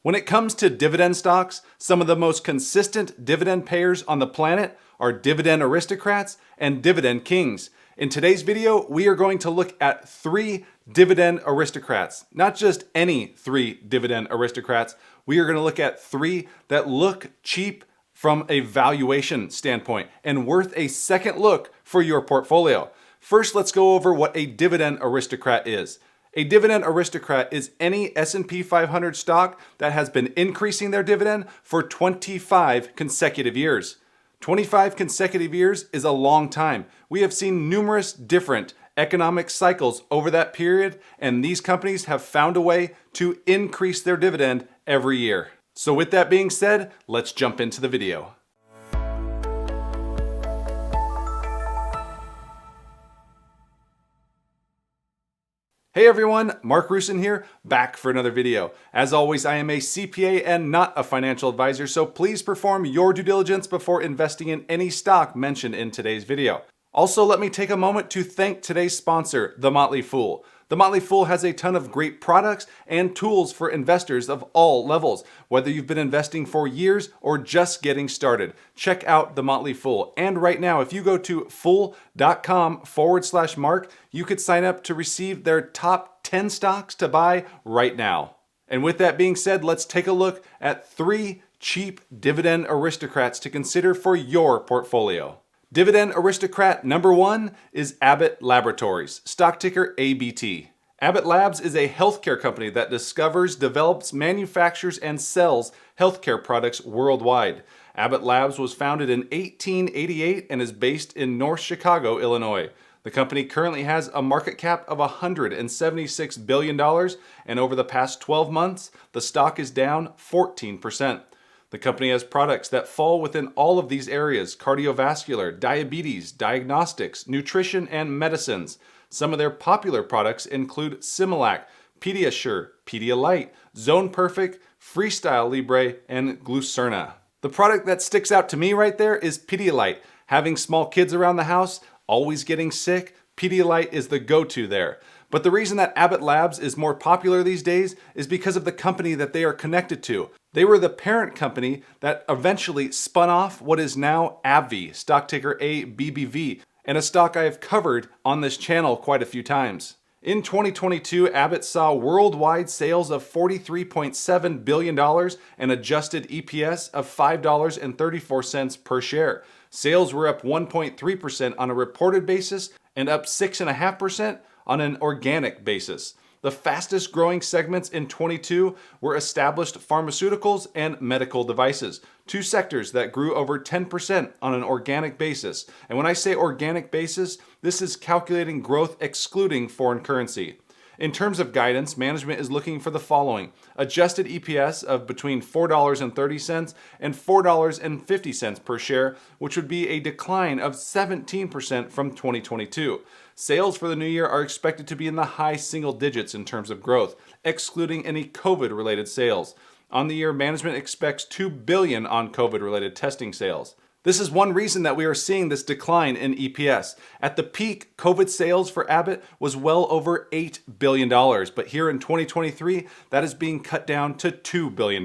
When it comes to dividend stocks, some of the most consistent dividend payers on the planet are Dividend Aristocrats and Dividend Kings. In today's video, we are going to look at 3 Dividend Aristocrats. Not just any 3 Dividend Aristocrats. We are going to look at 3 that look cheap from a valuation standpoint and worth a second look for your portfolio. First, let's go over what a Dividend Aristocrat is. A Dividend Aristocrat is any S&P 500 stock that has been increasing their dividend for 25 consecutive years. 25 consecutive years is a long time. We have seen numerous different economic cycles over that period, and these companies have found a way to increase their dividend every year. So with that being said, let's jump into the video. Hey everyone, Mark Rusin here, back for another video. As always, I am a CPA and not a financial advisor, so please perform your due diligence before investing in any stock mentioned in today's video. Also, let me take a moment to thank today's sponsor, The Motley Fool. The Motley Fool has a ton of great products and tools for investors of all levels, whether you've been investing for years or just getting started. Check out The Motley Fool. And right now, if you go to fool.com/Mark, you could sign up to receive their top 10 stocks to buy right now. And with that being said, let's take a look at 3 cheap Dividend Aristocrats to consider for your portfolio. Dividend Aristocrat number 1 is Abbott Laboratories, stock ticker ABT. Abbott Labs is a healthcare company that discovers, develops, manufactures, and sells healthcare products worldwide. Abbott Labs was founded in 1888 and is based in North Chicago, Illinois. The company currently has a market cap of $176 billion, and over the past 12 months, the stock is down 14%. The company has products that fall within all of these areas: cardiovascular, diabetes, diagnostics, nutrition, and medicines. Some of their popular products include Similac, Pediasure, Pedialyte, Zone Perfect, Freestyle Libre, and Glucerna. The product that sticks out to me right there is Pedialyte. Having small kids around the house, always getting sick, Pedialyte is the go-to there. But the reason that Abbott Labs is more popular these days is because of the company that they are connected to. They were the parent company that eventually spun off what is now AbbVie, stock ticker ABBV, and a stock I have covered on this channel quite a few times. In 2022, Abbott saw worldwide sales of $43.7 billion and adjusted EPS of $5.34 per share. Sales were up 1.3% on a reported basis and up 6.5% on an organic basis. The fastest growing segments in 22 were established pharmaceuticals and medical devices, 2 sectors that grew over 10% on an organic basis. And when I say organic basis, this is calculating growth excluding foreign currency. In terms of guidance, management is looking for the following: adjusted EPS of between $4.30 and $4.50 per share, which would be a decline of 17% from 2022. Sales for the new year are expected to be in the high single digits in terms of growth, excluding any COVID-related sales. On the year, management expects $2 billion on COVID-related testing sales. This is one reason that we are seeing this decline in EPS. At the peak, COVID sales for Abbott was well over $8 billion, but here in 2023, that is being cut down to $2 billion.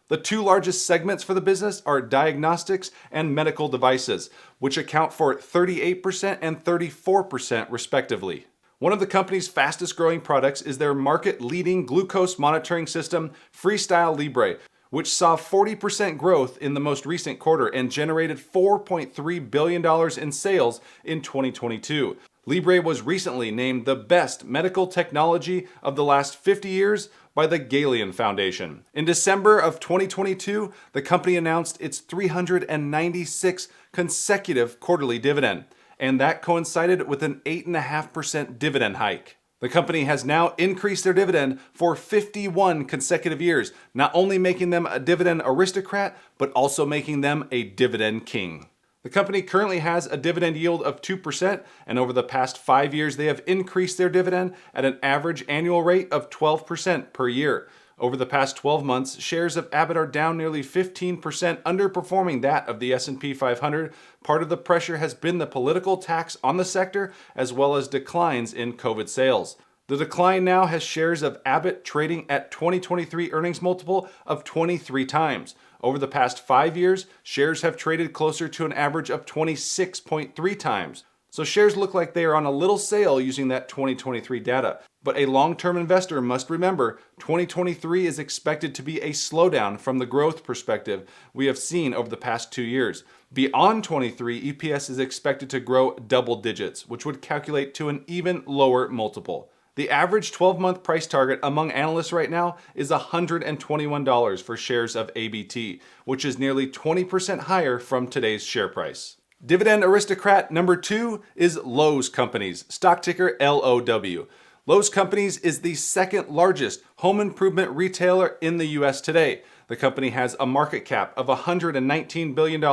The 2 largest segments for the business are diagnostics and medical devices, which account for 38% and 34% respectively. One of the company's fastest growing products is their market-leading glucose monitoring system, Freestyle Libre, which saw 40% growth in the most recent quarter and generated $4.3 billion in sales in 2022. Libre was recently named the best medical technology of the last 50 years by the Galien Foundation. In December of 2022, the company announced its 396th consecutive quarterly dividend, and that coincided with an 8.5% dividend hike. The company has now increased their dividend for 51 consecutive years, not only making them a Dividend Aristocrat, but also making them a Dividend King. The company currently has a dividend yield of 2%, and over the past 5 years, they have increased their dividend at an average annual rate of 12% per year. Over the past 12 months, shares of Abbott are down nearly 15%, underperforming that of the S&P 500. Part of the pressure has been the political tax on the sector, as well as declines in COVID sales. The decline now has shares of Abbott trading at 2023 earnings multiple of 23 times. Over the past 5 years, shares have traded closer to an average of 26.3 times. So shares look like they are on a little sale using that 2023 data. But a long-term investor must remember 2023 is expected to be a slowdown from the growth perspective we have seen over the past 2 years. Beyond 23, EPS is expected to grow double digits, which would calculate to an even lower multiple. The average 12-month price target among analysts right now is $121 for shares of ABT, which is nearly 20% higher from today's share price. Dividend Aristocrat number 2 is Lowe's Companies, stock ticker LOW. Lowe's Companies is the second largest home improvement retailer in the US today. The company has a market cap of $119 billion,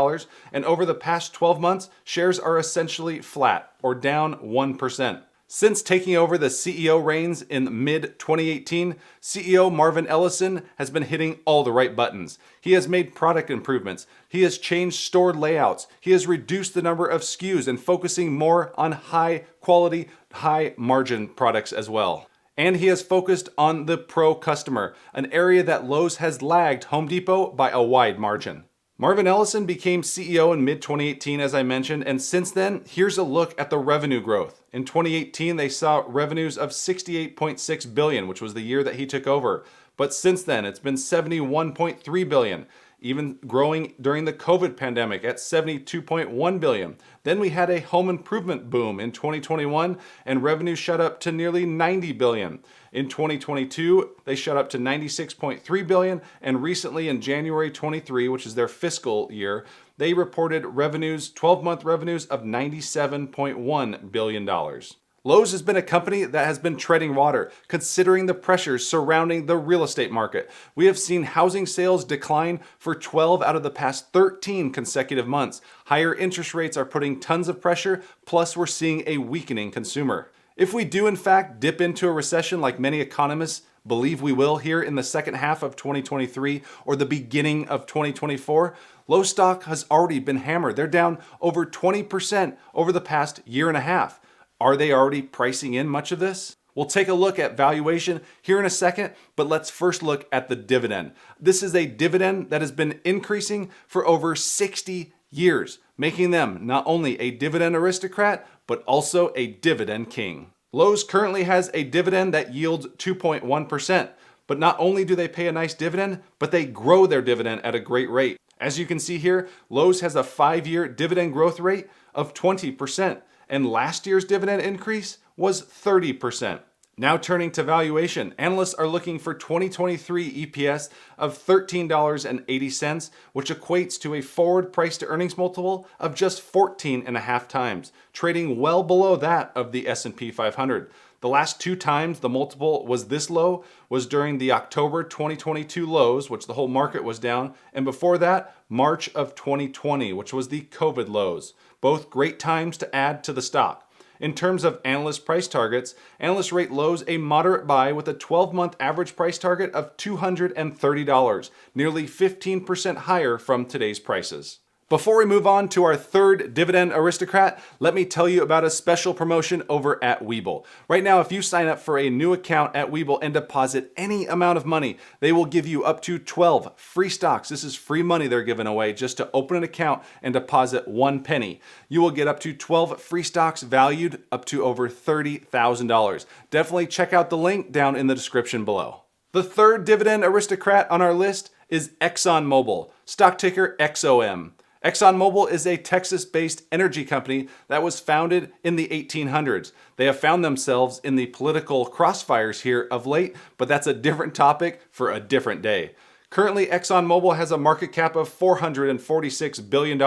and over the past 12 months, shares are essentially flat or down 1%. Since taking over the CEO reins in mid-2018, CEO Marvin Ellison has been hitting all the right buttons. He has made product improvements. He has changed store layouts. He has reduced the number of SKUs and focusing more on high quality, high margin products as well. And he has focused on the pro customer, an area that Lowe's has lagged Home Depot by a wide margin. Marvin Ellison became CEO in mid-2018, as I mentioned, and since then, here's a look at the revenue growth. In 2018, they saw revenues of $68.6 billion, which was the year that he took over. But since then, it's been $71.3 billion, even growing during the COVID pandemic at $72.1 billion. Then we had a home improvement boom in 2021, and revenue shot up to nearly $90 billion. In 2022, they shot up to $96.3 billion, and recently in January 23, which is their fiscal year, they reported revenues, 12-month revenues of $97.1 billion. Lowe's has been a company that has been treading water, considering the pressures surrounding the real estate market. We have seen housing sales decline for 12 out of the past 13 consecutive months. Higher interest rates are putting tons of pressure, plus we're seeing a weakening consumer. If we do in fact dip into a recession like many economists believe we will here in the second half of 2023 or the beginning of 2024, Lowe's stock has already been hammered. They're down over 20% over the past year and a half. Are they already pricing in much of this? We'll take a look at valuation here in a second, but let's first look at the dividend. This is a dividend that has been increasing for over 60 years, making them not only a dividend aristocrat, but also a dividend king. Lowe's currently has a dividend that yields 2.1%, but not only do they pay a nice dividend, but they grow their dividend at a great rate. As you can see here, Lowe's has a 5-year dividend growth rate of 20%. And last year's dividend increase was 30%. Now turning to valuation, analysts are looking for 2023 EPS of $13.80, which equates to a forward price to earnings multiple of just 14.5 times, trading well below that of the S&P 500. The last 2 times the multiple was this low was during the October 2022 lows, which the whole market was down, and before that, March of 2020, which was the COVID lows. Both great times to add to the stock. In terms of analyst price targets, analysts rate Lowe's a moderate buy with a 12-month average price target of $230, nearly 15% higher from today's prices. Before we move on to our third dividend aristocrat, let me tell you about a special promotion over at Webull. Right now, if you sign up for a new account at Webull and deposit any amount of money, they will give you up to 12 free stocks. This is free money they're giving away just to open an account and deposit 1 penny. You will get up to 12 free stocks valued up to over $30,000. Definitely check out the link down in the description below. The third dividend aristocrat on our list is Exxon Mobil, stock ticker XOM. Exxon Mobil is a Texas-based energy company that was founded in the 1800s. They have found themselves in the political crossfires here of late, but that's a different topic for a different day. Currently, Exxon Mobil has a market cap of $446 billion,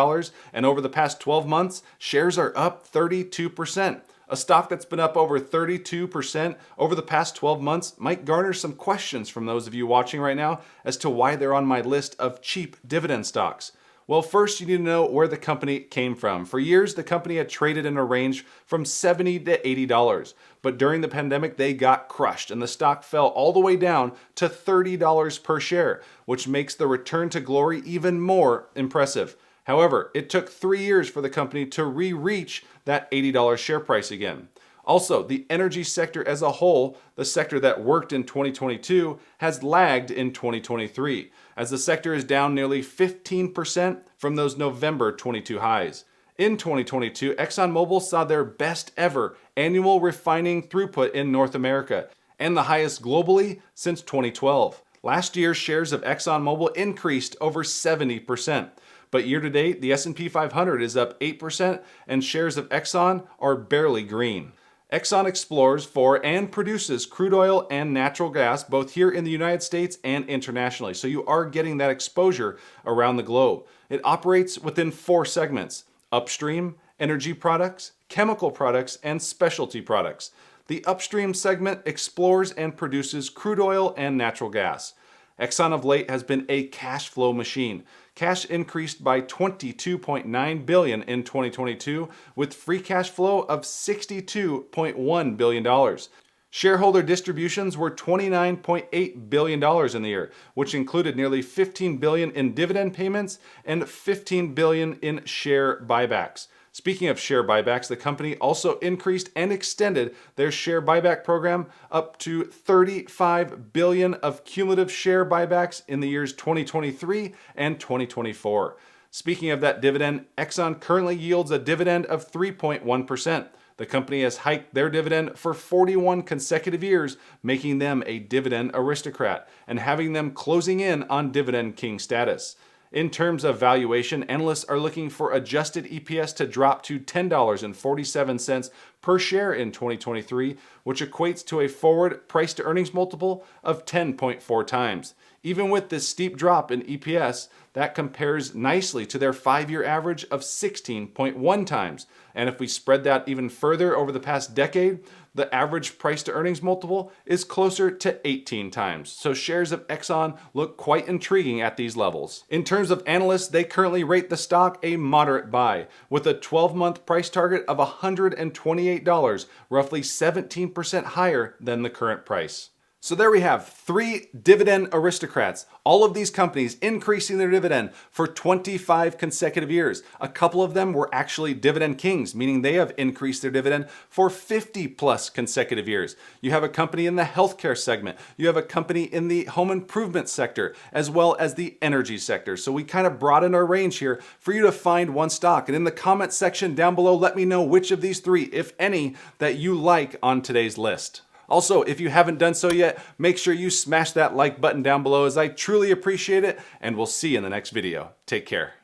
and over the past 12 months, shares are up 32%. A stock that's been up over 32% over the past 12 months might garner some questions from those of you watching right now as to why they're on my list of cheap dividend stocks. Well, first you need to know where the company came from. For years, the company had traded in a range from $70 to $80, but during the pandemic, they got crushed and the stock fell all the way down to $30 per share, which makes the return to glory even more impressive. However, it took 3 years for the company to reach that $80 share price again. Also, the energy sector as a whole, the sector that worked in 2022, has lagged in 2023, as the sector is down nearly 15% from those November 22 highs. In 2022, Exxon Mobil saw their best ever annual refining throughput in North America, and the highest globally since 2012. Last year, shares of Exxon Mobil increased over 70%. But year to date, the S&P 500 is up 8% and shares of Exxon are barely green. Exxon explores for and produces crude oil and natural gas both here in the United States and internationally. So you are getting that exposure around the globe. It operates within 4 segments: upstream, energy products, chemical products, and specialty products. The upstream segment explores and produces crude oil and natural gas. Exxon of late has been a cash flow machine. Cash increased by $22.9 billion in 2022 with free cash flow of $62.1 billion. Shareholder distributions were $29.8 billion in the year, which included nearly $15 billion in dividend payments and $15 billion in share buybacks. Speaking of share buybacks, the company also increased and extended their share buyback program up to $35 billion of cumulative share buybacks in the years 2023 and 2024. Speaking of that dividend, Exxon currently yields a dividend of 3.1%. The company has hiked their dividend for 41 consecutive years, making them a dividend aristocrat and having them closing in on dividend king status. In terms of valuation, analysts are looking for adjusted EPS to drop to $10.47 per share in 2023, which equates to a forward price to earnings multiple of 10.4 times. Even with this steep drop in EPS, that compares nicely to their 5-year average of 16.1 times. And if we spread that even further over the past decade, the average price to earnings multiple is closer to 18 times. So shares of Exxon look quite intriguing at these levels. In terms of analysts, they currently rate the stock a moderate buy with a 12-month price target of $128, roughly 17% higher than the current price. So there we have 3 dividend aristocrats. All of these companies increasing their dividend for 25 consecutive years. A couple of them were actually dividend kings, meaning they have increased their dividend for 50 plus consecutive years. You have a company in the healthcare segment. You have a company in the home improvement sector, as well as the energy sector. So we kind of broaden our range here for you to find one stock. And in the comment section down below, let me know which of these 3, if any, that you like on today's list. Also, if you haven't done so yet, make sure you smash that like button down below as I truly appreciate it, and we'll see you in the next video. Take care.